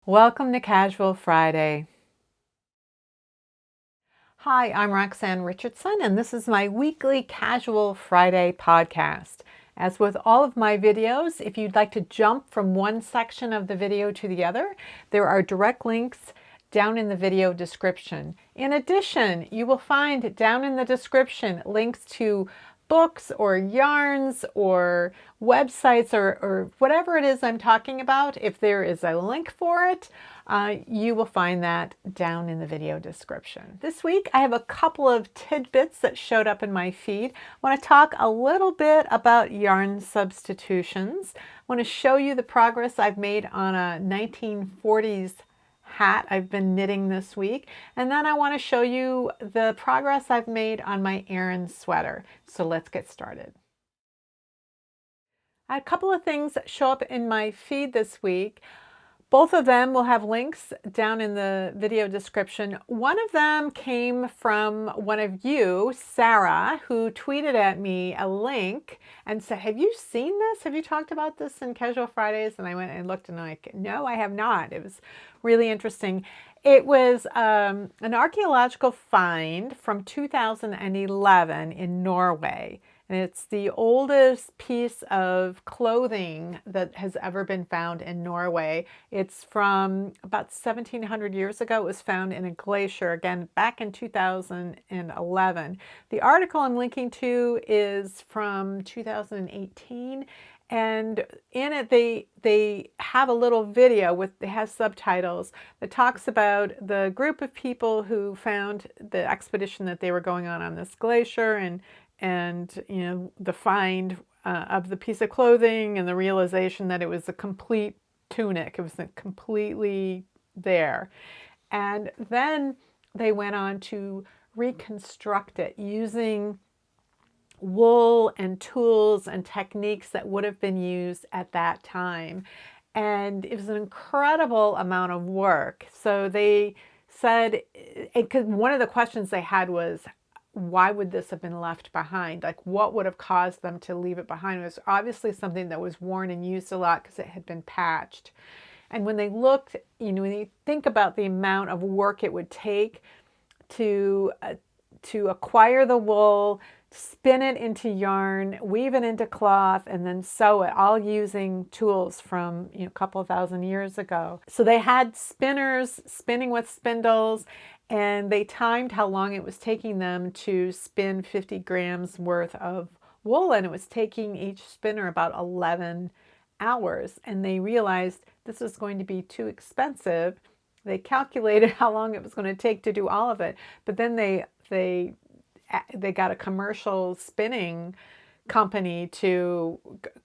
Welcome to Casual Friday. Hi, I'm Roxanne Richardson, and this is my weekly Casual Friday podcast. As with all of my videos, if you'd like to jump from one section of the video to the other, there are direct links down in the video description. In addition, you will find down in the description links to books or yarns or websites or whatever it is I'm talking about. If there is a link for it, you will find that down in the video description. This week I have a couple of tidbits that showed up in my feed. I want to talk a little bit about yarn substitutions. I want to show you the progress I've made on a 1940s hat I've been knitting this week, and then I want to show you the progress I've made on my Aran sweater. So let's get started. I had a couple of things that show up in my feed this week. Both of them will have links down in the video description. One of them came from one of you, Sarah, who tweeted at me a link and said, "Have you seen this? Have you talked about this in Casual Fridays?" And I went and looked and I'm like, "No, I have not." It was really interesting. It was an archaeological find from 2011 in Norway. And it's the oldest piece of clothing that has ever been found in Norway. It's from about 1700 years ago. It was found in a glacier, again, back in 2011. The article I'm linking to is from 2018. And in it, they have a little video it has subtitles that talks about the group of people who found the expedition that they were going on this glacier, and you know, the find of the piece of clothing and the realization that it was a complete tunic. It was completely there. And then they went on to reconstruct it using wool and tools and techniques that would have been used at that time. And it was an incredible amount of work. So they said, because one of the questions they had was, why would this have been left behind? Like, what would have caused them to leave it behind? It was obviously something that was worn and used a lot because it had been patched. And when they looked, you know, when you think about the amount of work it would take to acquire the wool, spin it into yarn, weave it into cloth, and then sew it, all using tools from, you know, a couple of thousand years ago. So they had spinners spinning with spindles, and they timed how long it was taking them to spin 50 grams worth of wool, and it was taking each spinner about 11 hours. And they realized this was going to be too expensive. They calculated how long it was going to take to do all of it, but then they got a commercial spinning company to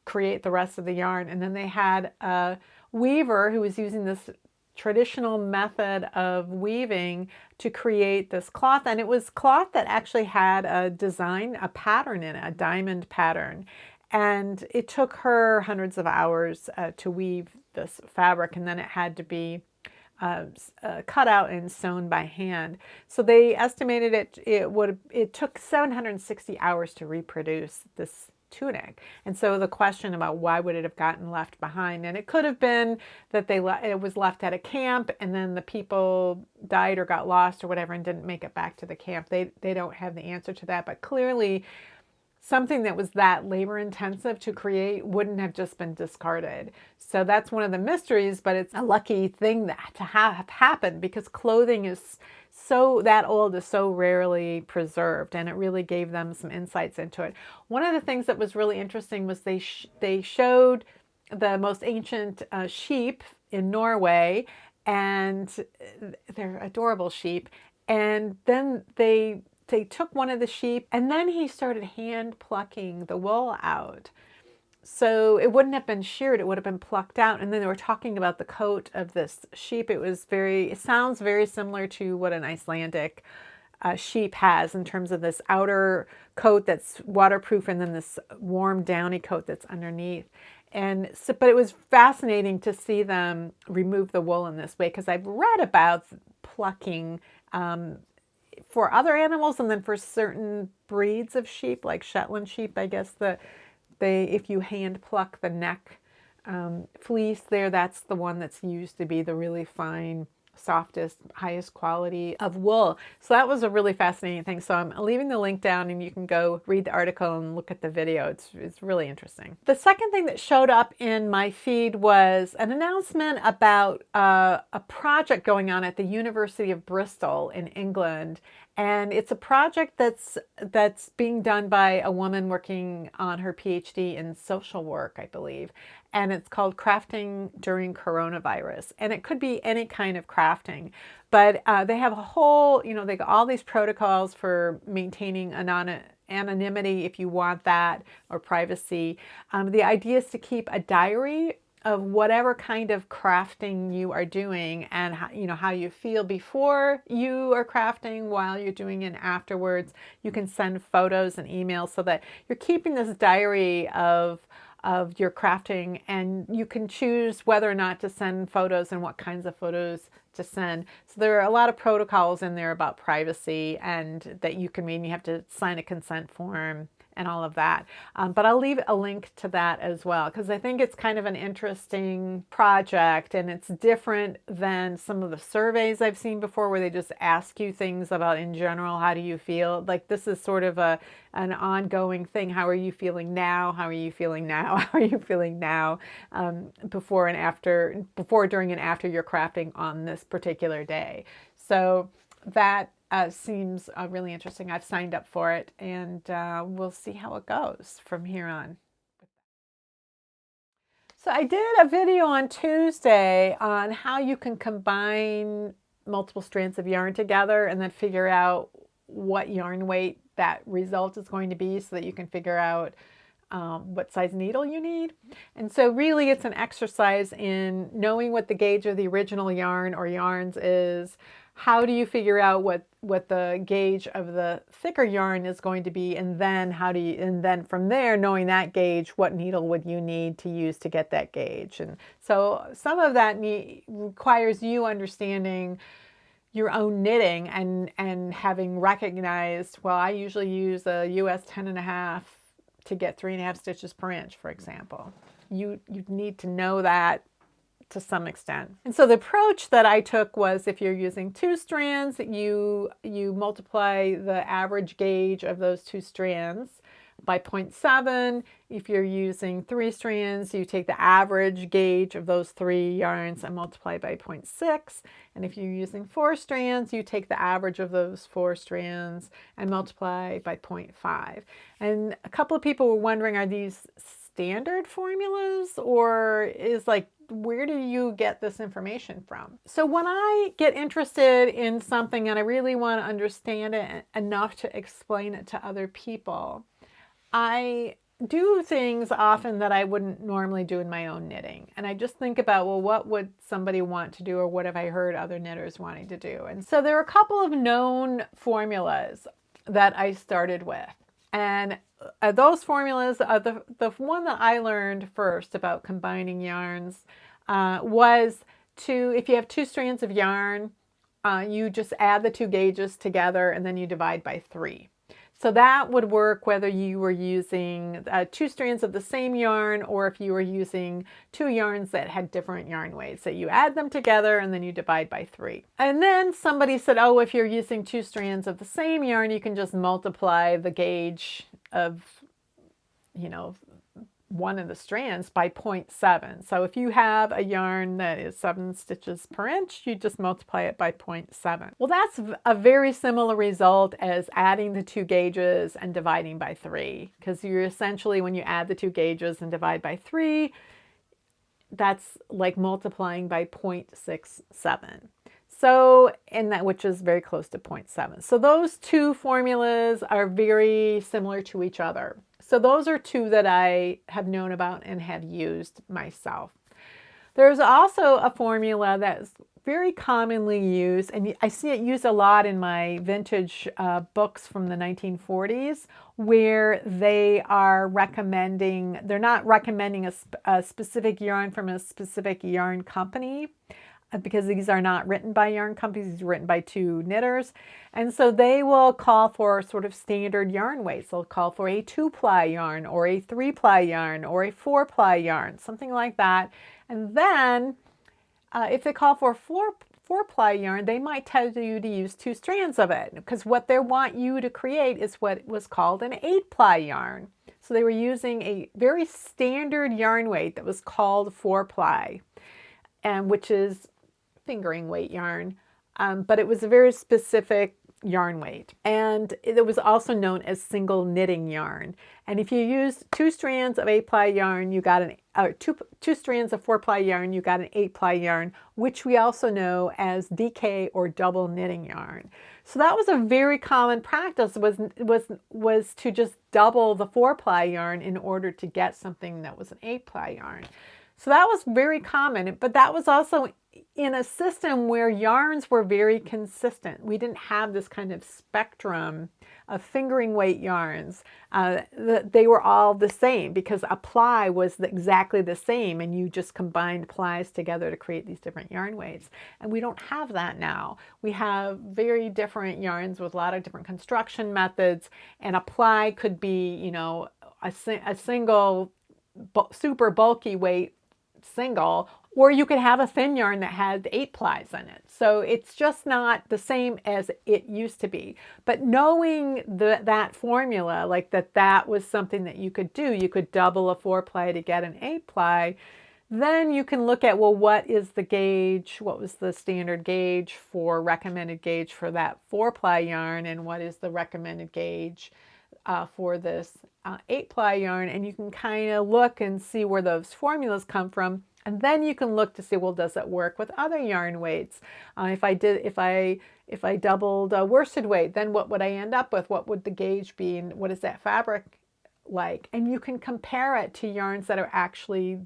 create the rest of the yarn. And then they had a weaver who was using this traditional method of weaving to create this cloth. And it was cloth that actually had a design, a pattern in it, a diamond pattern. And it took her hundreds of hours to weave this fabric. And then it had to be cut out and sewn by hand. So they estimated it took 760 hours to reproduce this tunic. And so the question about why would it have gotten left behind, and it could have been that it was left at a camp and then the people died or got lost or whatever and didn't make it back to the camp. They don't have the answer to that, but clearly something that was that labor intensive to create wouldn't have just been discarded. So that's one of the mysteries, but it's a lucky thing that to have happened because clothing is that old, is so rarely preserved, and it really gave them some insights into it. One of the things that was really interesting was they showed the most ancient sheep in Norway, and they're adorable sheep. And then they took one of the sheep, and then he started hand plucking the wool out. So it wouldn't have been sheared, it would have been plucked out. And then they were talking about the coat of this sheep. It sounds very similar to what an Icelandic sheep has in terms of this outer coat that's waterproof and then this warm downy coat that's underneath. And so, but it was fascinating to see them remove the wool in this way, because I've read about plucking for other animals, and then for certain breeds of sheep, like Shetland sheep, I guess if you hand pluck the neck fleece there, that's the one that's used to be the really fine, softest, highest quality of wool. So that was a really fascinating thing. So I'm leaving the link down and you can go read the article and look at the video. It's really interesting. The second thing that showed up in my feed was an announcement about a project going on at the University of Bristol in England. And it's a project that's being done by a woman working on her PhD in social work, I believe. And it's called Crafting During Coronavirus. And it could be any kind of crafting. But they have a whole, they got all these protocols for maintaining anonymity if you want that, or privacy. The idea is to keep a diary of whatever kind of crafting you are doing, and how you feel before you are crafting, while you're doing it, afterwards. You can send photos and emails so that you're keeping this diary of your crafting, and you can choose whether or not to send photos and what kinds of photos to send. So there are a lot of protocols in there about privacy and that you can read, and you have to sign a consent form and all of that. But I'll leave a link to that as well, because I think it's kind of an interesting project, and it's different than some of the surveys I've seen before where they just ask you things about, in general, how do you feel? Like, this is sort of an ongoing thing. How are you feeling now? How are you feeling now? How are you feeling now? Before, during, and after you're crafting on this particular day. So that seems really interesting. I've signed up for it, and we'll see how it goes from here on. So I did a video on Tuesday on how you can combine multiple strands of yarn together and then figure out what yarn weight that result is going to be, so that you can figure out what size needle you need. And so really it's an exercise in knowing what the gauge of the original yarn or yarns is. How do you figure out what the gauge of the thicker yarn is going to be, and then then from there, knowing that gauge, what needle would you need to use to get that gauge? And so some of that requires you understanding your own knitting and having recognized, well, I usually use a US 10.5 to get 3.5 stitches per inch, for example. You need to know that to some extent. And so the approach that I took was, if you're using 2 strands, you multiply the average gauge of those 2 strands by 0.7. If you're using 3 strands, you take the average gauge of those 3 yarns and multiply by 0.6. And if you're using 4 strands, you take the average of those 4 strands and multiply by 0.5. And a couple of people were wondering, are these standard formulas, or is where do you get this information from? So when I get interested in something and I really want to understand it enough to explain it to other people, I do things often that I wouldn't normally do in my own knitting. And I just think about, well, what would somebody want to do, or what have I heard other knitters wanting to do? And so there are a couple of known formulas that I started with. And those formulas, the one that I learned first about combining yarns was if you have 2 strands of yarn, you just add the 2 gauges together and then you divide by 3. So that would work whether you were using 2 strands of the same yarn, or if you were using 2 yarns that had different yarn weights. So you add them together and then you divide by 3. And then somebody said, oh, if you're using 2 strands of the same yarn, you can just multiply the gauge of, one of the strands by 0.7. So if you have a yarn that is 7 stitches per inch, you just multiply it by 0.7. Well, that's a very similar result as adding the 2 gauges and dividing by 3, because you're essentially, when you add the 2 gauges and divide by 3, that's like multiplying by 0.67. So, which is very close to 0.7. So those 2 formulas are very similar to each other. So those are 2 that I have known about and have used myself. There's also a formula that's very commonly used, and I see it used a lot in my vintage books from the 1940s, where they're not recommending a specific yarn from a specific yarn company. because these are not written by yarn companies, these are written by two knitters. And so they will call for sort of standard yarn weights. They'll call for a 2-ply yarn or a 3-ply yarn or a 4-ply yarn, something like that. And then if they call for 4-ply yarn, they might tell you to use 2 strands of it, because what they want you to create is what was called an 8-ply yarn. So they were using a very standard yarn weight that was called 4-ply, and which is fingering weight yarn, but it was a very specific yarn weight, and it was also known as single knitting yarn. And if you used 2 strands of 8-ply yarn, you got two strands of 4-ply yarn, you got an 8-ply yarn, which we also know as DK or double knitting yarn. So that was a very common practice, was to just double the 4-ply yarn in order to get something that was an 8-ply yarn. So that was very common, but that was also in a system where yarns were very consistent. We didn't have this kind of spectrum of fingering weight yarns. They were all the same because a ply was exactly the same, and you just combined plies together to create these different yarn weights. And we don't have that now. We have very different yarns with a lot of different construction methods, and a ply could be, you know, a single super bulky weight single, or you could have a thin yarn that had 8 plies in it. So it's just not the same as it used to be. But knowing that formula, like that was something that you could do, you could double a 4-ply to get an 8-ply, then you can look at, well, what is the gauge? What was the standard gauge for recommended gauge for that 4-ply yarn, and what is the recommended gauge for this 8-ply yarn? And you can kind of look and see where those formulas come from. And then you can look to see, well, does it work with other yarn weights? If I doubled worsted weight, then what would I end up with? What would the gauge be? And what is that fabric like? And you can compare it to yarns that are actually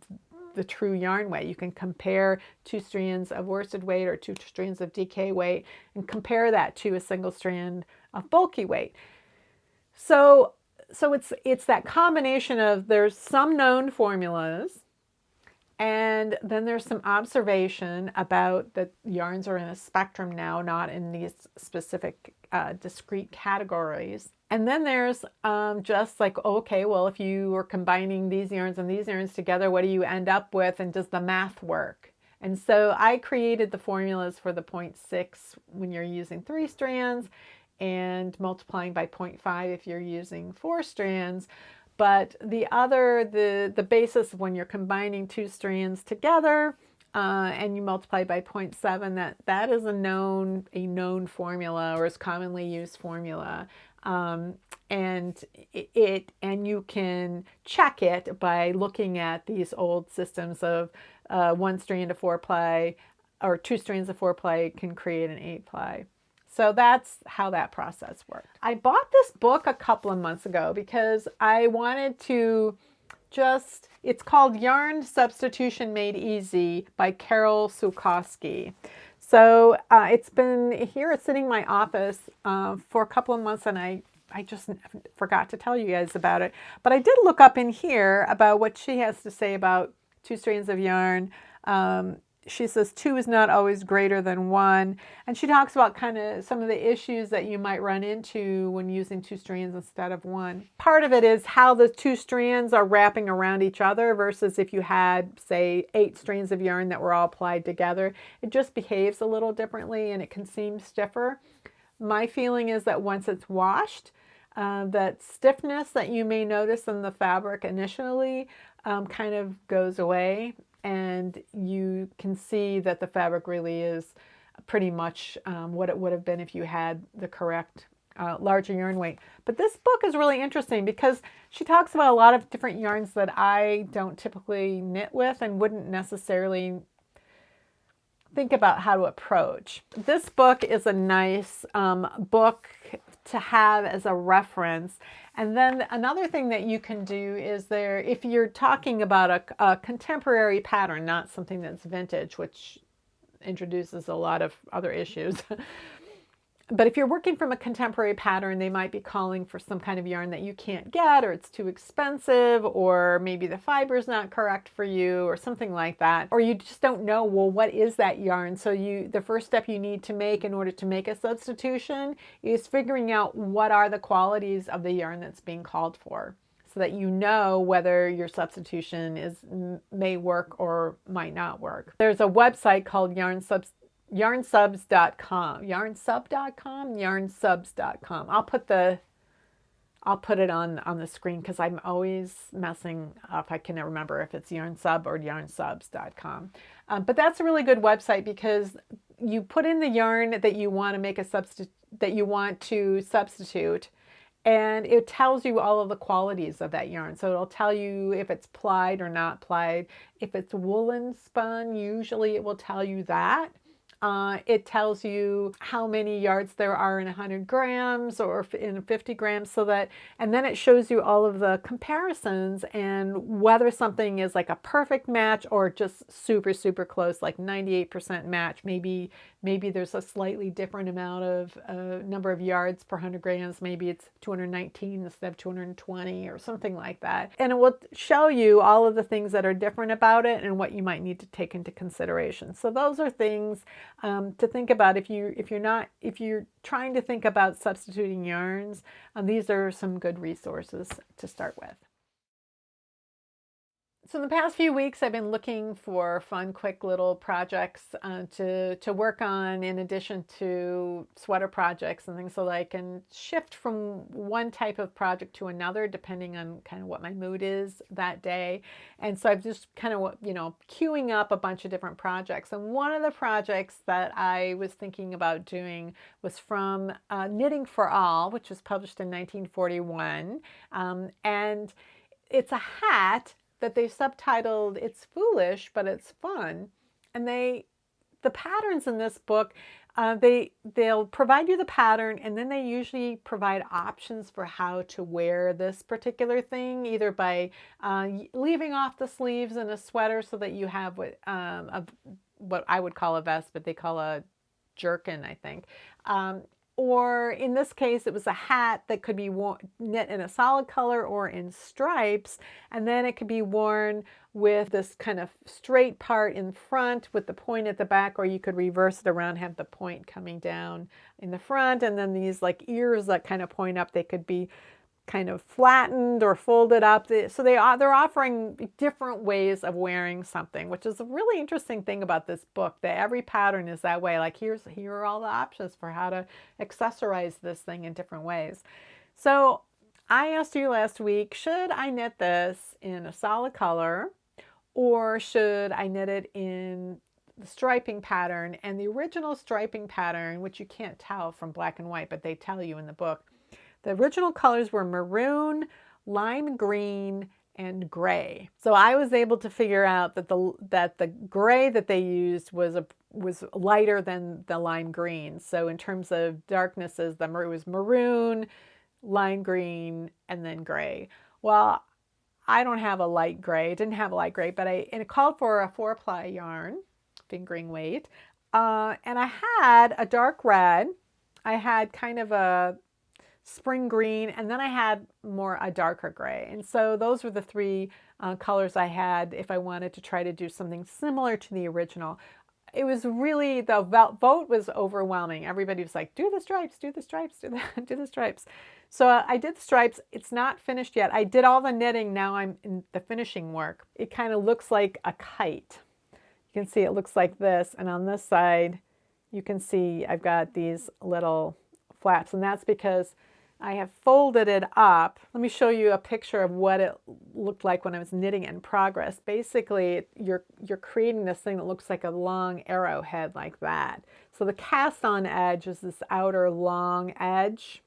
the true yarn weight. You can compare 2 strands of worsted weight or 2 strands of DK weight and compare that to a single strand of bulky weight. So it's that combination of, there's some known formulas, and then there's some observation about that yarns are in a spectrum now, not in these specific discrete categories. And then there's just like, okay, well, if you are combining these yarns and these yarns together, what do you end up with, and does the math work? And so I created the formulas for the 0.6 when you're using 3 strands, and multiplying by 0.5 if you're using 4 strands. But the basis of when you're combining 2 strands together and you multiply by 0.7, that is a known formula, or is commonly used formula. And you can check it by looking at these old systems of 1 strand of 4-ply or 2 strands of 4-ply can create an 8-ply. So that's how that process worked. I bought this book a couple of months ago because I wanted to it's called Yarn Substitution Made Easy by Carol Sulkowski. So it's been here, it's sitting in my office for a couple of months, and I just forgot to tell you guys about it. But I did look up in here about what she has to say about 2 strands of yarn. She says 2 is not always greater than 1. And she talks about kind of some of the issues that you might run into when using 2 strands instead of 1. Part of it is how the 2 strands are wrapping around each other versus if you had, say, 8 strands of yarn that were all applied together. It just behaves a little differently, and it can seem stiffer. My feeling is that once it's washed, that stiffness that you may notice in the fabric initially kind of goes away. And you can see that the fabric really is pretty much what it would have been if you had the correct larger yarn weight. But this book is really interesting because she talks about a lot of different yarns that I don't typically knit with and wouldn't necessarily think about how to approach. This book is a nice book to have as a reference. And then another thing that you can do is if you're talking about a contemporary pattern, not something that's vintage, which introduces a lot of other issues, But if you're working from a contemporary pattern, they might be calling for some kind of yarn that you can't get, or it's too expensive, or maybe the fiber's not correct for you, or something like that. Or you just don't know, well, what is that yarn? So the first step you need to make in order to make a substitution is figuring out what are the qualities of the yarn that's being called for, so that you know whether your substitution may work or might not work. There's a website called yarnsubs.com. Yarnsubs.com. I'll put it on the screen because I'm always messing up. I can never remember if it's yarnsub or yarnsubs.com. But that's a really good website because you put in the yarn that you want to make substitute, and it tells you all of the qualities of that yarn. So it'll tell you if it's plied or not plied. If it's woolen spun, usually it will tell you that. It tells you how many yards there are in 100 grams or in 50 grams, and then it shows you all of the comparisons and whether something is like a perfect match or just super, super close, like 98% match. Maybe there's a slightly different amount of number of yards per 100 grams. Maybe it's 219 instead of 220 or something like that. And it will show you all of the things that are different about it and what you might need to take into consideration. So those are things to think about if you're trying to think about substituting yarns. These are some good resources to start with. So in the past few weeks, I've been looking for fun, quick little projects to work on in addition to sweater projects and things, so that I can shift from one type of project to another depending on kind of what my mood is that day. And so I've just kind of, queuing up a bunch of different projects. And one of the projects that I was thinking about doing was from Knitting for All, which was published in 1941. And it's a hat that they subtitled "It's Foolish, but It's Fun." And the patterns in this book, they'll provide you the pattern, and then they usually provide options for how to wear this particular thing, either by leaving off the sleeves in a sweater so that you have what I would call a vest, but they call a jerkin, I think. Or in this case, it was a hat that could be knit in a solid color or in stripes, and then it could be worn with this kind of straight part in front with the point at the back, or you could reverse it around, have the point coming down in the front, and then these like ears that kind of point up. They could be kind of flattened or folded up. So they're offering different ways of wearing something, which is a really interesting thing about this book, that every pattern is that way. Like here are all the options for how to accessorize this thing in different ways. So I asked you last week, should I knit this in a solid color or should I knit it in the striping pattern? And the original striping pattern, which you can't tell from black and white, but they tell you in the book, the original colors were maroon, lime green, and gray. So I was able to figure out that the gray that they used was lighter than the lime green. So in terms of darknesses, it was maroon, lime green, and then gray. Well, I don't have a light gray. Didn't have a light gray, but and it called for a 4-ply yarn, fingering weight, and I had a dark red. I had kind of a spring green, and then I had a darker gray. And so those were the three colors I had if I wanted to try to do something similar to the original. It was really, the vote was overwhelming. Everybody was like, do the stripes, do the stripes, do the stripes. So I did the stripes. It's not finished yet. I did all the knitting. Now I'm in the finishing work. It kind of looks like a kite. You can see it looks like this. And on this side, you can see I've got these little flaps, and that's because I have folded it up. Let me show you a picture of what it looked like when I was knitting it in progress. Basically, you're creating this thing that looks like a long arrowhead like that. So the cast on edge is this outer long edge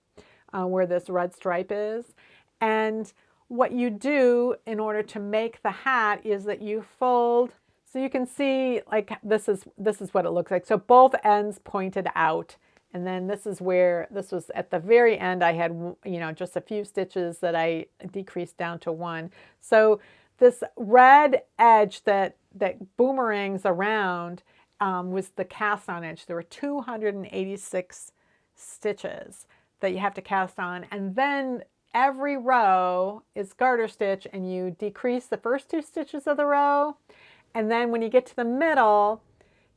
where this red stripe is. And what you do in order to make the hat is that you fold. So you can see, like, this is what it looks like. So both ends pointed out. And then this was at the very end. I had, just a few stitches that I decreased down to 1. So this red edge that boomerangs around was the cast on edge. There were 286 stitches that you have to cast on, and then every row is garter stitch, and you decrease the first 2 stitches of the row, and then when you get to the middle,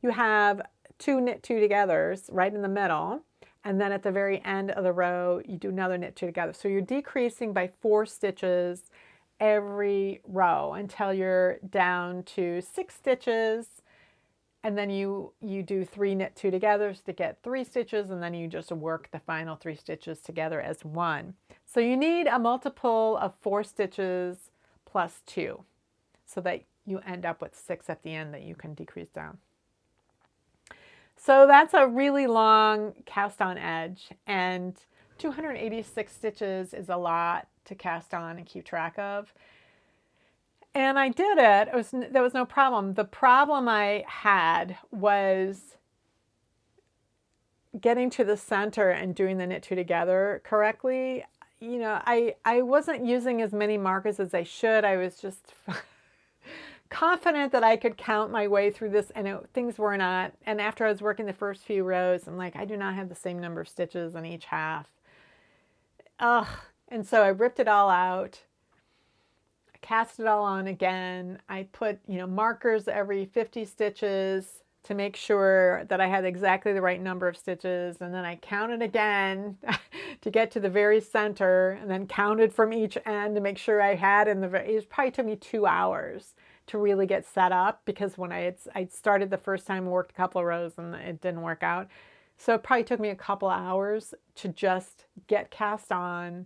you have 2 knit 2 togethers right in the middle, and then at the very end of the row you do another knit 2 together. So you're decreasing by 4 stitches every row until you're down to 6 stitches, and then you do 3 knit 2 togethers to get 3 stitches, and then you just work the final 3 stitches together as one. So you need a multiple of 4 stitches plus 2 so that you end up with 6 at the end that you can decrease down. So that's a really long cast on edge, and 286 stitches is a lot to cast on and keep track of. And I did it. There was no problem. The problem I had was getting to the center and doing the knit 2 together correctly. You know, I wasn't using as many markers as I should. I was just confident that I could count my way through this, and things were not. And after I was working the first few rows, I'm like, I do not have the same number of stitches in each half. Ugh. And so I ripped it all out, I cast it all on again. I put, markers every 50 stitches to make sure that I had exactly the right number of stitches. And then I counted again to get to the very center, and then counted from each end to make sure I had it probably took me 2 hours to really get set up, because when I started the first time, worked a couple of rows and it didn't work out. So it probably took me a couple hours to just get cast on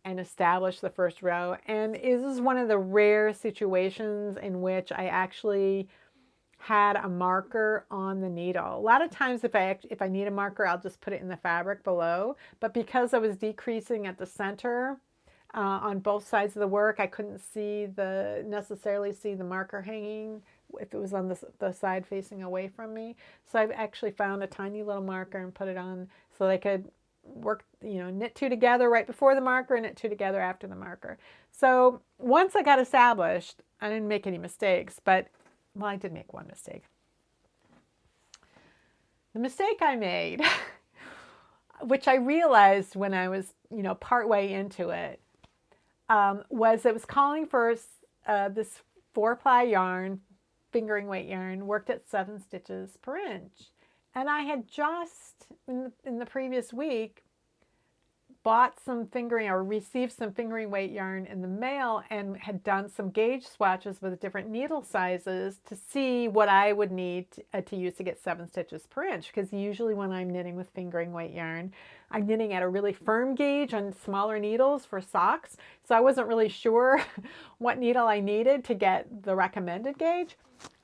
and establish the first row. And this is one of the rare situations in which I actually had a marker on the needle. A lot of times if I need a marker, I'll just put it in the fabric below. But because I was decreasing at the center on both sides of the work, I couldn't necessarily see the marker hanging if it was on the side facing away from me. So I've actually found a tiny little marker and put it on so that I could work, knit 2 together right before the marker and knit 2 together after the marker. So once I got established, I didn't make any mistakes, but, well, I did make one mistake. The mistake I made, which I realized when I was, partway into it, was it was calling for this 4-ply yarn, fingering weight yarn, worked at 7 stitches per inch. And I had just, in the previous week, bought some fingering or received some fingering weight yarn in the mail and had done some gauge swatches with different needle sizes to see what I would need to use to get 7 stitches per inch. Because usually when I'm knitting with fingering weight yarn, I'm knitting at a really firm gauge on smaller needles for socks. So I wasn't really sure what needle I needed to get the recommended gauge.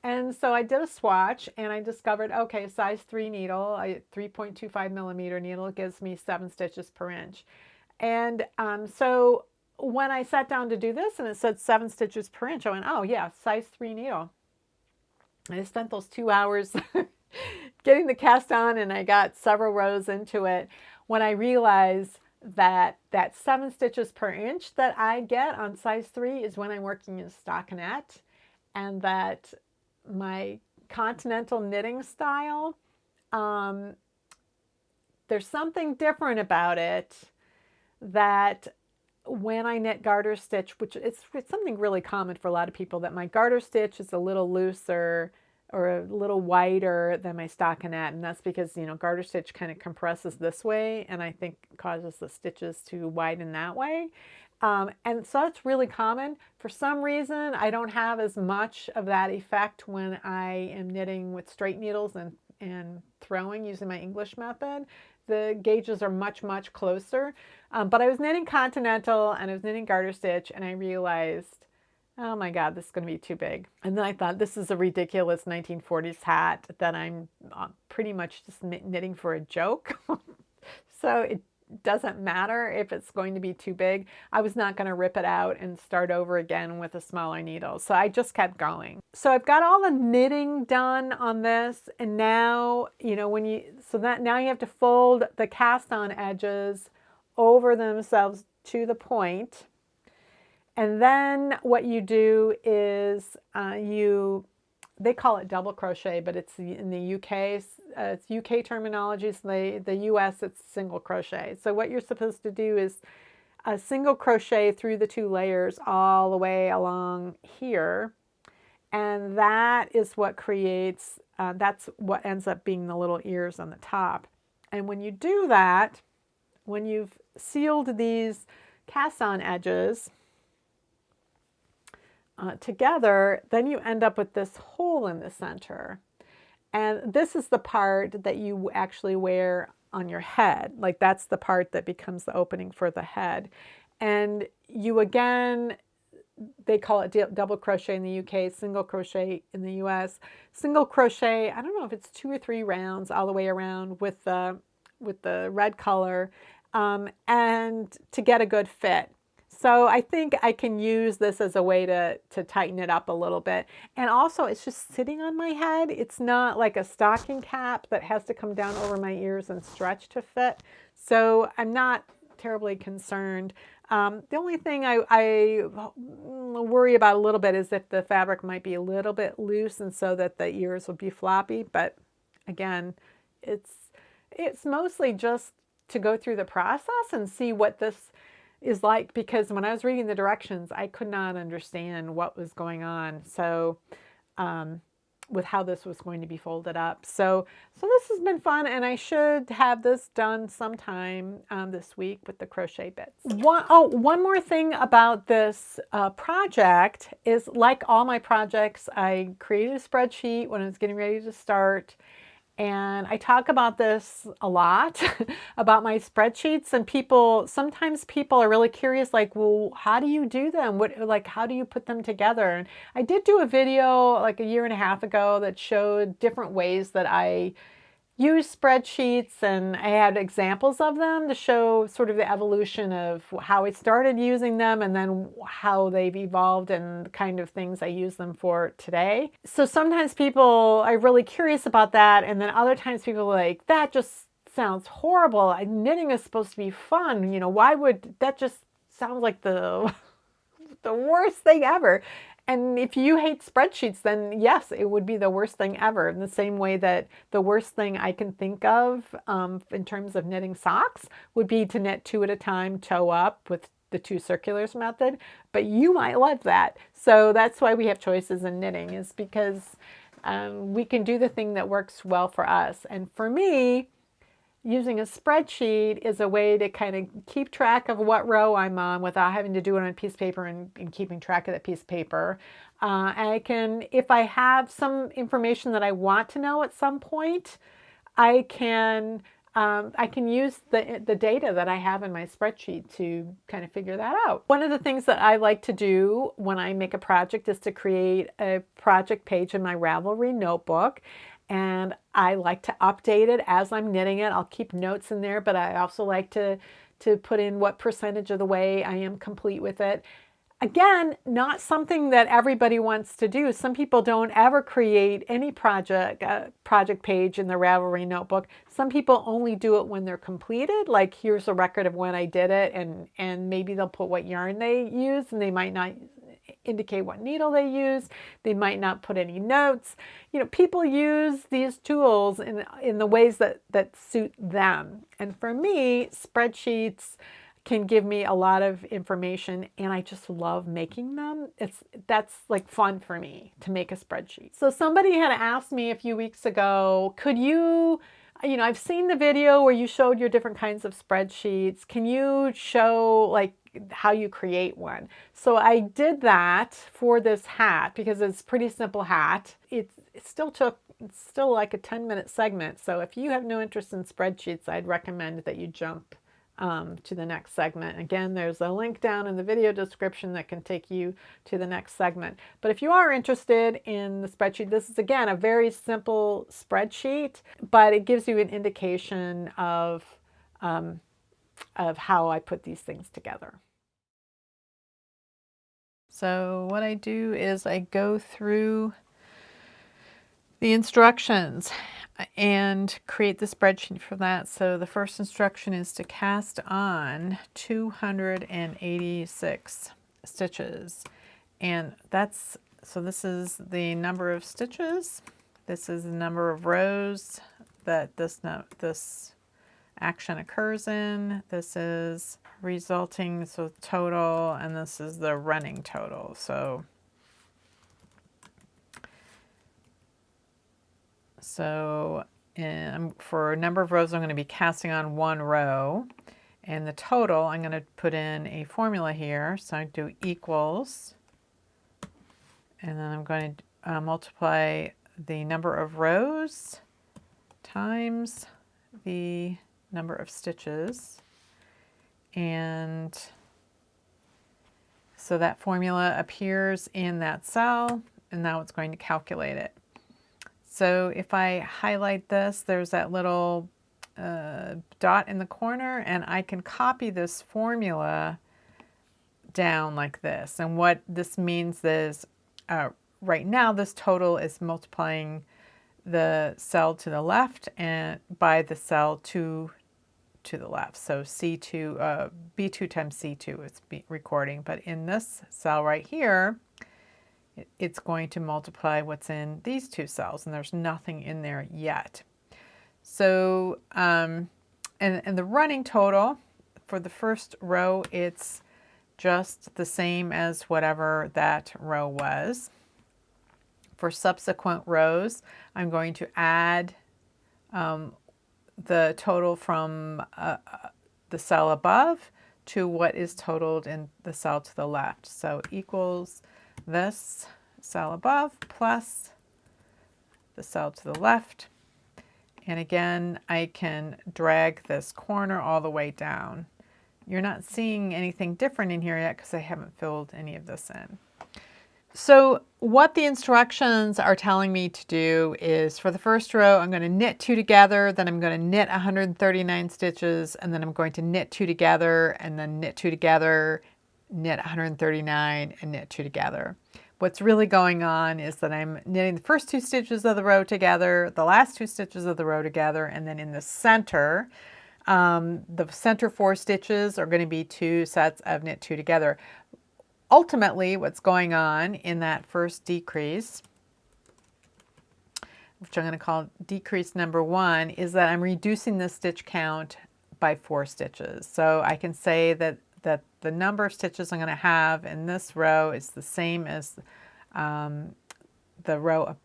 And so I did a swatch and I discovered, okay, size 3 needle, a 3.25 millimeter needle gives me 7 stitches per inch. And so when I sat down to do this and it said 7 stitches per inch, I went, oh yeah, size 3 needle. I spent those 2 hours getting the cast on, and I got several rows into it when I realized that 7 stitches per inch that I get on size 3 is when I'm working in stockinette, and that my continental knitting style, there's something different about it, that when I knit garter stitch, which it's something really common for a lot of people, that my garter stitch is a little looser or a little wider than my stockinette, and that's because, garter stitch kind of compresses this way, and I think causes the stitches to widen that way. And so it's really common. For some reason, I don't have as much of that effect when I am knitting with straight needles and throwing using my English method. The gauges are much, much closer. But I was knitting continental and I was knitting garter stitch, and I realized, oh my God, this is going to be too big. And then I thought, this is a ridiculous 1940s hat that I'm pretty much just knitting for a joke. So it doesn't matter if it's going to be too big. I was not going to rip it out and start over again with a smaller needle. So I just kept going. So I've got all the knitting done on this, and now, now you have to fold the cast on edges over themselves to the point. And then what you do is they call it double crochet, but it's in the UK, it's UK terminology. So the US, it's single crochet. So what you're supposed to do is a single crochet through the 2 layers all the way along here. And that is what creates, that's what ends up being the little ears on the top. And when you do that, when you've sealed these cast-on edges together, then you end up with this hole in the center. And this is the part that you actually wear on your head. Like that's the part that becomes the opening for the head. And you again, they call it double crochet in the UK, single crochet in the US. Single crochet, I don't know if it's 2 or 3 rounds all the way around with the red color, and to get a good fit. So I think I can use this as a way to tighten it up a little bit. And also it's just sitting on my head. It's not like a stocking cap that has to come down over my ears and stretch to fit. So I'm not terribly concerned. The only thing I worry about a little bit is if the fabric might be a little bit loose and so that the ears will be floppy. But again, it's mostly just to go through the process and see what this is like, because when I was reading the directions, I could not understand what was going on. So with how this was going to be folded up. So this has been fun, and I should have this done sometime this week with the crochet bits. One more thing about this project is, like all my projects, I created a spreadsheet when I was getting ready to start. And I talk about this a lot, about my spreadsheets, and sometimes people are really curious, like, well, how do you do them? How do you put them together? And I did do a video like a year and a half ago that showed different ways that I use spreadsheets, and I had examples of them to show sort of the evolution of how I started using them and then how they've evolved and the kind of things I use them for today. So sometimes people are really curious about that, and then other times people are like, that just sounds horrible. Knitting is supposed to be fun. You know, why would that just sound like the worst thing ever? And if you hate spreadsheets, then yes, it would be the worst thing ever. In the same way that the worst thing I can think of in terms of knitting socks would be to knit 2 at a time, toe up with the 2 circulars method. But you might love that. So that's why we have choices in knitting, is because we can do the thing that works well for us. And for me, using a spreadsheet is a way to kind of keep track of what row I'm on without having to do it on a piece of paper and keeping track of that piece of paper. I can, if I have some information that I want to know at some point, I can use the data that I have in my spreadsheet to kind of figure that out. One of the things that I like to do when I make a project is to create a project page in my Ravelry notebook. And I like to update it as I'm knitting it. I'll keep notes in there, but I also like to put in what percentage of the way I am complete with it. Again, not something that everybody wants to do. Some people don't ever create any project page in the Ravelry notebook. Some people only do it when they're completed. Like, here's a record of when I did it, and maybe they'll put what yarn they use, and they might not indicate what needle they use. They might not put any notes. You know, people use these tools in the ways that suit them. And for me, spreadsheets can give me a lot of information, and I just love making them. That's like fun for me to make a spreadsheet. So somebody had asked me a few weeks ago, could you know, I've seen the video where you showed your different kinds of spreadsheets. Can you show like how you create one? So I did that for this hat because it's a pretty simple hat. It's still like a 10-minute segment. So if you have no interest in spreadsheets, I'd recommend that you jump to the next segment. Again, there's a link down in the video description that can take you to the next segment. But if you are interested in the spreadsheet, this is again a very simple spreadsheet, but it gives you an indication of how I put these things together. So what I do is I go through the instructions and create the spreadsheet for that. So the first instruction is to cast on 286 stitches, and that's So this is the number of stitches. This is the number of rows that this action occurs in. This is resulting, so total, and this is the running total. So for a number of rows, I'm going to be casting on one row, and the total, I'm going to put in a formula here. So I do equals, and then I'm going to multiply the number of rows times the number of stitches. And so that formula appears in that cell, and now it's going to calculate it. So if I highlight this, there's that little dot in the corner, and I can copy this formula down like this. And what this means is right now this total is multiplying the cell to the left and by the cell to the left. So C2, B2 times C2 is recording, but in this cell right here, it's going to multiply what's in these two cells, and there's nothing in there yet. So, and the running total for the first row, it's just the same as whatever that row was. For subsequent rows, I'm going to add the total from the cell above to what is totaled in the cell to the left. So equals this cell above plus the cell to the left. And again, I can drag this corner all the way down. You're not seeing anything different in here yet because I haven't filled any of this in. So what the instructions are telling me to do is for the first row, I'm going to knit 2 together, then I'm going to knit 139 stitches, and then I'm going to knit 2 together, and then knit 2 together, knit 139, and knit 2 together. What's really going on is that I'm knitting the first 2 stitches of the row together, the last 2 stitches of the row together, and then in the center 4 stitches are going to be 2 sets of knit 2 together. Ultimately, what's going on in that first decrease, which I'm going to call decrease number 1, is that I'm reducing the stitch count by 4 stitches. So I can say that the number of stitches I'm going to have in this row is the same as the row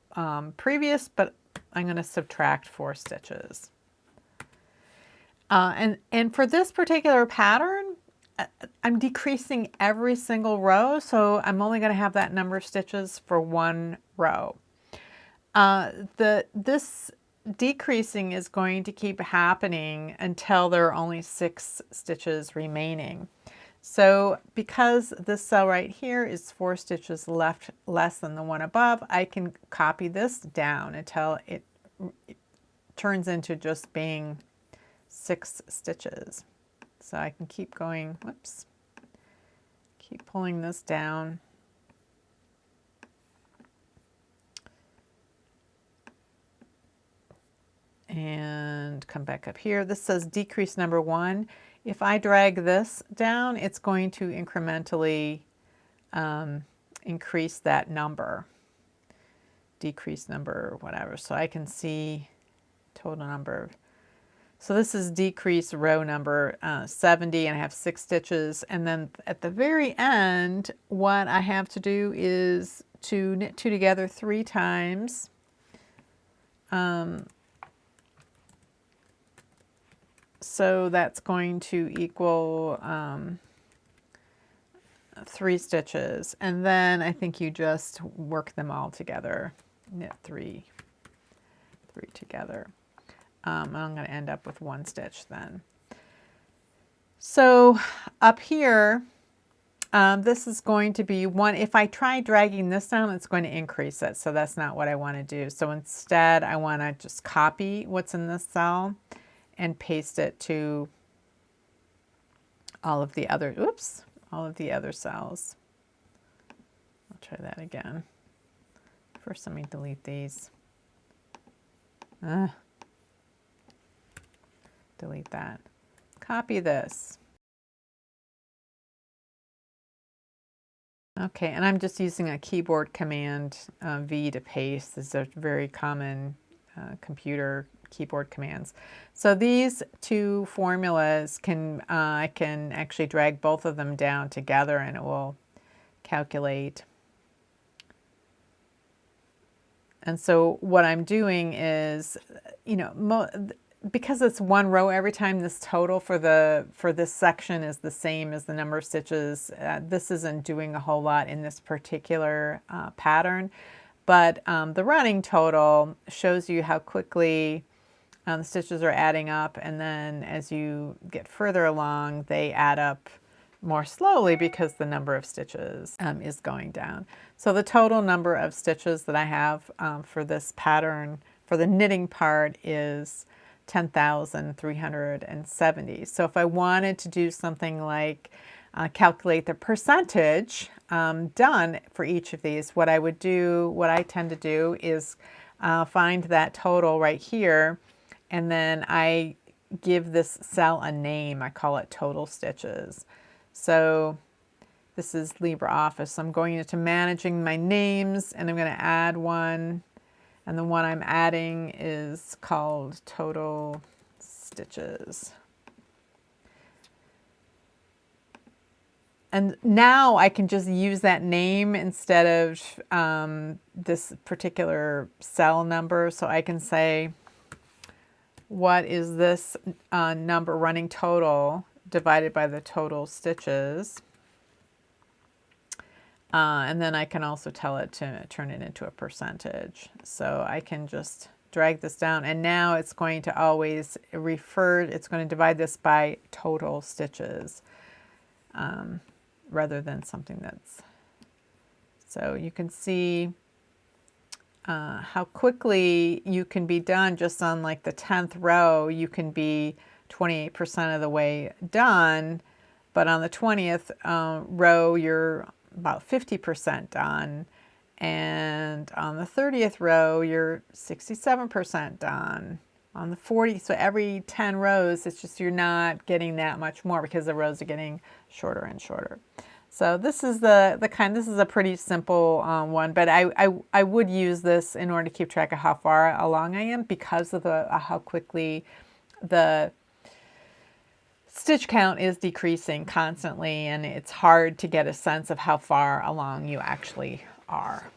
previous, but I'm going to subtract 4 stitches. And for this particular pattern, I'm decreasing every single row, so I'm only going to have that number of stitches for one row. This decreasing is going to keep happening until there are only 6 stitches remaining. So because this cell right here is 4 stitches less than the one above, I can copy this down until it turns into just being 6 stitches. So I can keep going, whoops, keep pulling this down. And come back up here. This says decrease number 1. If I drag this down, it's going to incrementally increase that number. Decrease number, whatever. So I can see total number. So this is decrease row number 70, and I have 6 stitches. And then at the very end, what I have to do is to knit 2 together 3 times. So that's going to equal 3 stitches. And then I think you just work them all together. Knit 3 together. I'm going to end up with 1 stitch then. So up here, this is going to be 1. If I try dragging this down, it's going to increase it. So that's not what I want to do. So instead, I want to just copy what's in this cell and paste it to all of the other, all of the other cells. I'll try that again. First, let me delete these. Delete that. Copy this. Okay, and I'm just using a keyboard command V to paste. These are very common computer keyboard commands. So these two formulas I can actually drag both of them down together and it will calculate. And so what I'm doing is, you know, because it's one row, every time this total for this section is the same as the number of stitches, this isn't doing a whole lot in this particular pattern. But the running total shows you how quickly the stitches are adding up, and then as you get further along, they add up more slowly because the number of stitches is going down. So the total number of stitches that I have for this pattern, for the knitting part, is 10,370. So if I wanted to do something like calculate the percentage done for each of these, what I tend to do is find that total right here, and then I give this cell a name. I call it total stitches. So this is LibreOffice. So I'm going into managing my names, and I'm going to add one, and the one I'm adding is called total stitches. And now I can just use that name instead of this particular cell number. So I can say, what is this number running total divided by the total stitches? And then I can also tell it to turn it into a percentage. So I can just drag this down, and now it's going to always it's going to divide this by total stitches rather than something that's, so you can see how quickly you can be done just on like the 10th row. You can be 28% of the way done, but on the 20th row you're about 50% done, and on the 30th row you're 67% done. On the 40th, so every 10 rows, it's just you're not getting that much more because the rows are getting shorter and shorter. So this is this is a pretty simple one, but I would use this in order to keep track of how far along I am because of how quickly the stitch count is decreasing constantly, and it's hard to get a sense of how far along you actually are.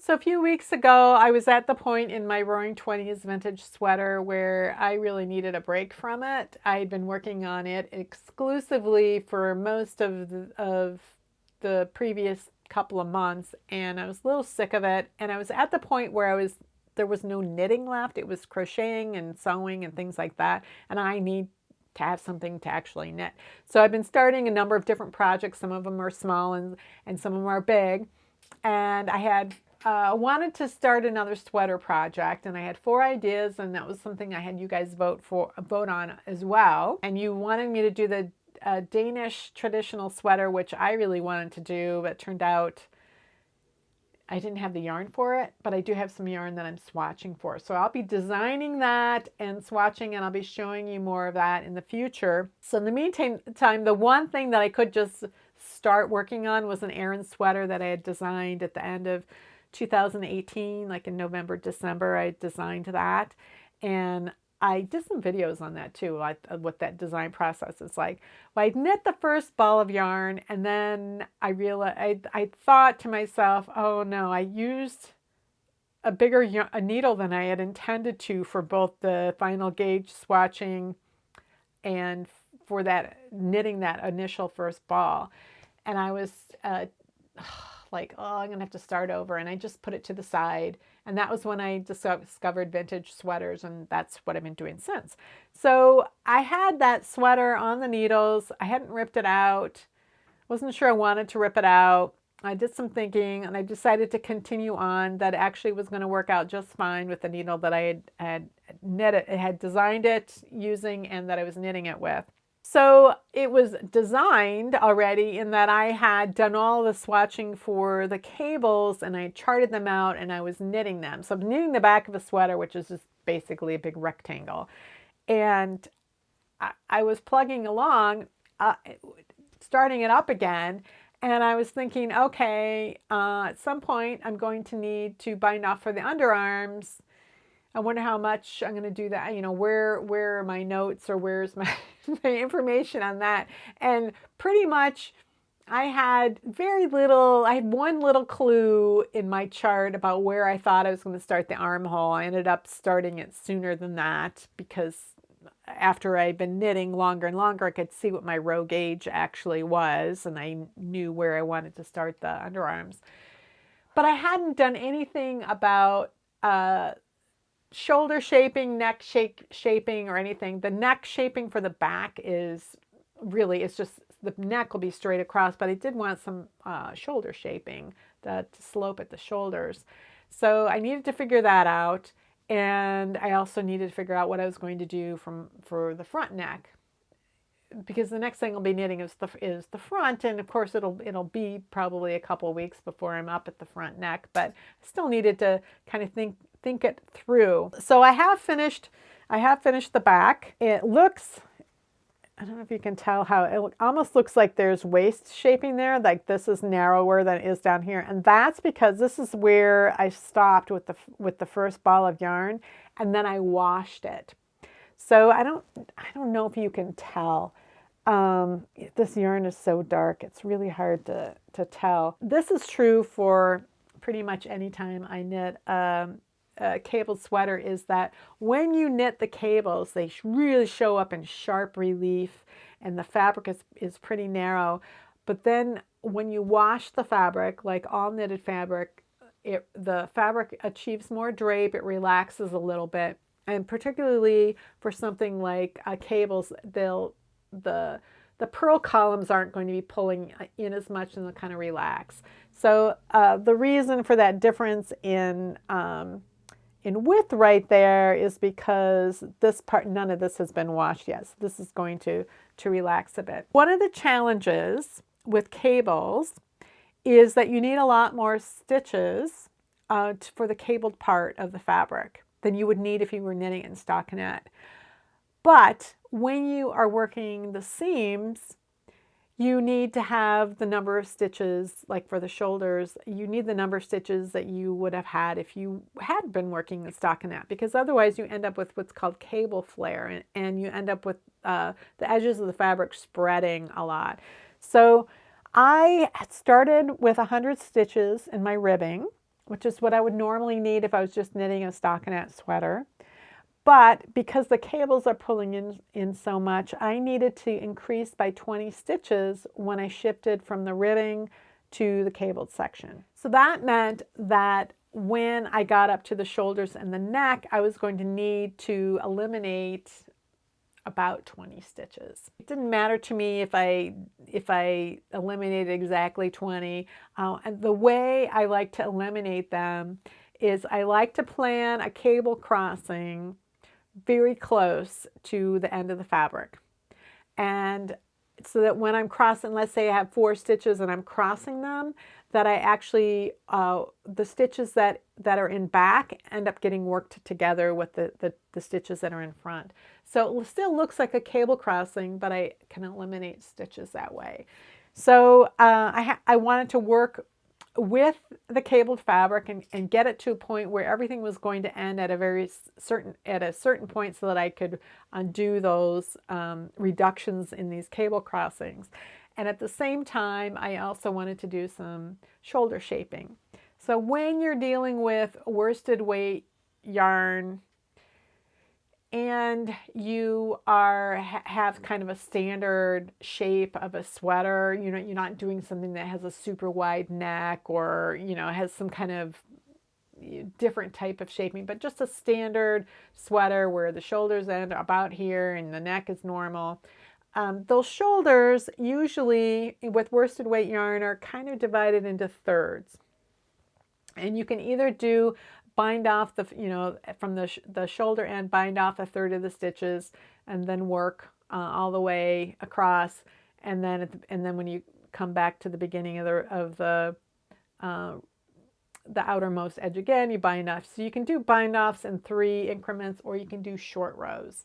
So a few weeks ago, I was at the point in my Roaring 20s vintage sweater where I really needed a break from it. I had been working on it exclusively for most of the previous couple of months, and I was a little sick of it. And I was at the point where there was no knitting left. It was crocheting and sewing and things like that, and I need to have something to actually knit. So I've been starting a number of different projects. Some of them are small and some of them are big. And I had wanted to start another sweater project, and I had 4 ideas, and that was something I had you guys vote on as well. And you wanted me to do the Danish traditional sweater, which I really wanted to do, but it turned out I didn't have the yarn for it, but I do have some yarn that I'm swatching for. So I'll be designing that and swatching, and I'll be showing you more of that in the future. So in the meantime, the one thing that I could just start working on was an Aran sweater that I had designed at the end of 2018, like in November, December. I designed that, and I did some videos on that too, like what that design process is like. Well, I knit the first ball of yarn, and then I realized, I thought to myself, oh no, I used a bigger needle than I had intended to for both the final gauge swatching and for that knitting that initial first ball. And I was like, oh, I'm gonna have to start over, and I just put it to the side. And that was when I discovered vintage sweaters, and that's what I've been doing since. So I had that sweater on the needles. I hadn't ripped it out. Wasn't sure I wanted to rip it out. I did some thinking, and I decided to continue on. That actually was going to work out just fine with the needle that I had designed it using and that I was knitting it with. So it was designed already in that I had done all the swatching for the cables, and I charted them out, and I was knitting them. So I'm knitting the back of a sweater, which is just basically a big rectangle. And I was plugging along, starting it up again. And I was thinking, okay, at some point I'm going to need to bind off for the underarms. I wonder how much I'm going to do that. You know, where are my notes, or where's my, my information on that? And pretty much I had very little, I had one little clue in my chart about where I thought I was going to start the armhole. I ended up starting it sooner than that because after I'd been knitting longer and longer, I could see what my row gauge actually was, and I knew where I wanted to start the underarms. But I hadn't done anything about shoulder shaping, neck shaping, or anything. The neck shaping for the back is really, it's just the neck will be straight across, but I did want some shoulder shaping to slope at the shoulders. So I needed to figure that out. And I also needed to figure out what I was going to do for the front neck, because the next thing I'll be knitting is the front, and of course it'll be probably a couple of weeks before I'm up at the front neck, but I still needed to kind of think it through. So I have finished the back. It looks, I don't know if you can tell how it almost looks like there's waist shaping there, like this is narrower than it is down here. And that's because this is where I stopped with the first ball of yarn, and then I washed it. So I don't know if you can tell. This yarn is so dark, it's really hard to tell. This is true for pretty much any time I knit a cabled sweater, is that when you knit the cables, they really show up in sharp relief, and the fabric is pretty narrow. But then when you wash the fabric, like all knitted fabric, the fabric achieves more drape, it relaxes a little bit. And particularly for something like cables, the purl columns aren't going to be pulling in as much, and they'll kind of relax. So the reason for that difference in width right there is because this part, none of this has been washed yet. So this is going to relax a bit. One of the challenges with cables is that you need a lot more stitches for the cabled part of the fabric than you would need if you were knitting in stockinette. But when you are working the seams, you need to have the number of stitches, like for the shoulders, you need the number of stitches that you would have had if you had been working in stockinette, because otherwise you end up with what's called cable flare, and you end up with the edges of the fabric spreading a lot. So I started with 100 stitches in my ribbing, which is what I would normally need if I was just knitting a stockinette sweater. But because the cables are pulling in so much, I needed to increase by 20 stitches when I shifted from the ribbing to the cabled section. So that meant that when I got up to the shoulders and the neck, I was going to need to eliminate about 20 stitches. It didn't matter to me if I eliminated exactly 20. And the way I like to eliminate them is I like to plan a cable crossing very close to the end of the fabric. And so that when I'm crossing, let's say I have 4 stitches and I'm crossing them, that I actually, the stitches that are in back end up getting worked together with the stitches that are in front. So it still looks like a cable crossing, but I can eliminate stitches that way. So I wanted to work with the cabled fabric and get it to a point where everything was going to end at a certain point, so that I could undo those reductions in these cable crossings. And at the same time, I also wanted to do some shoulder shaping. So when you're dealing with worsted weight yarn and you have kind of a standard shape of a sweater, you know, you're not doing something that has a super wide neck, or, you know, has some kind of different type of shaping, but just a standard sweater where the shoulders end about here and the neck is normal. Those shoulders usually with worsted weight yarn are kind of divided into thirds, and you can either do bind off the, you know, from the shoulder end, bind off a third of the stitches, and then work all the way across, and then when you come back to the beginning of the outermost edge again, you bind off. So you can do bind offs in 3 increments, or you can do short rows.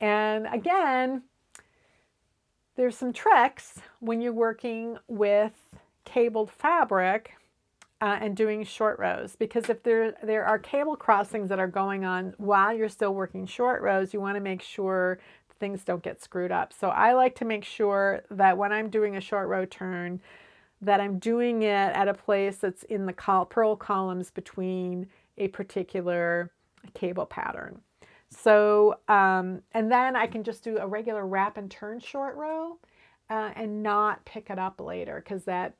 And again, There's some tricks when you're working with cabled fabric and doing short rows, because if there are cable crossings that are going on while you're still working short rows, you want to make sure things don't get screwed up. So I like to make sure that when I'm doing a short row turn, that I'm doing it at a place that's in the purl columns between a particular cable pattern. So, and then I can just do a regular wrap and turn short row and not pick it up later, because that,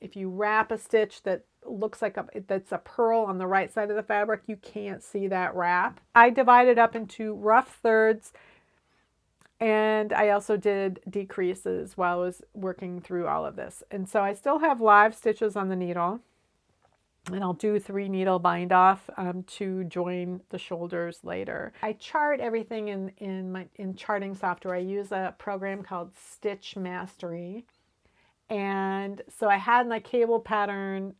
if you wrap a stitch that looks like that's a purl on the right side of the fabric, you can't see that wrap. I divided up into rough thirds, and I also did decreases while I was working through all of this. And so I still have live stitches on the needle, and I'll do 3 needle bind off to join the shoulders later. I chart everything in charting software. I use a program called Stitch Mastery. And so I had my cable pattern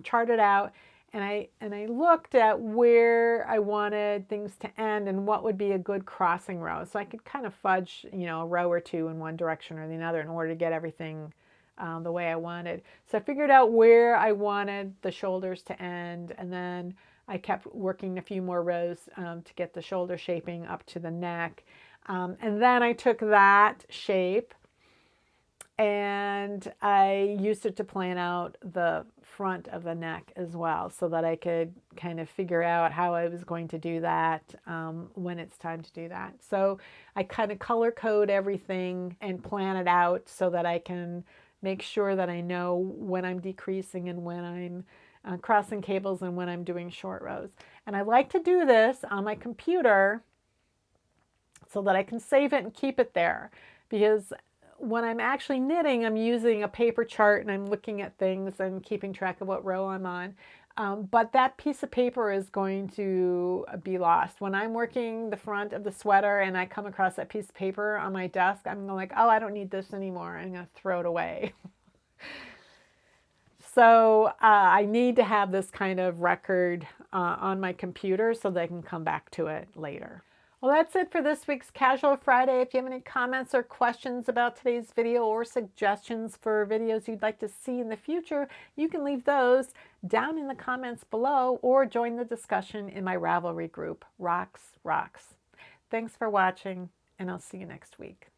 charted out, and I looked at where I wanted things to end and what would be a good crossing row. So I could kind of fudge, a row or two in one direction or the other in order to get everything the way I wanted. So I figured out where I wanted the shoulders to end, and then I kept working a few more rows to get the shoulder shaping up to the neck. And then I took that shape and I used it to plan out the front of the neck as well, so that I could kind of figure out how I was going to do that when it's time to do that. So I kind of color code everything and plan it out so that I can make sure that I know when I'm decreasing and when I'm crossing cables and when I'm doing short rows. And I like to do this on my computer so that I can save it and keep it there, because when I'm actually knitting, I'm using a paper chart and I'm looking at things and keeping track of what row I'm on. But that piece of paper is going to be lost. When I'm working the front of the sweater and I come across that piece of paper on my desk, I'm like, oh, I don't need this anymore. I'm going to throw it away. So I need to have this kind of record on my computer so that I can come back to it later. Well, that's it for this week's Casual Friday. If you have any comments or questions about today's video or suggestions for videos you'd like to see in the future, you can leave those down in the comments below or join the discussion in my Ravelry group, Rox Rocks. Thanks for watching, and I'll see you next week.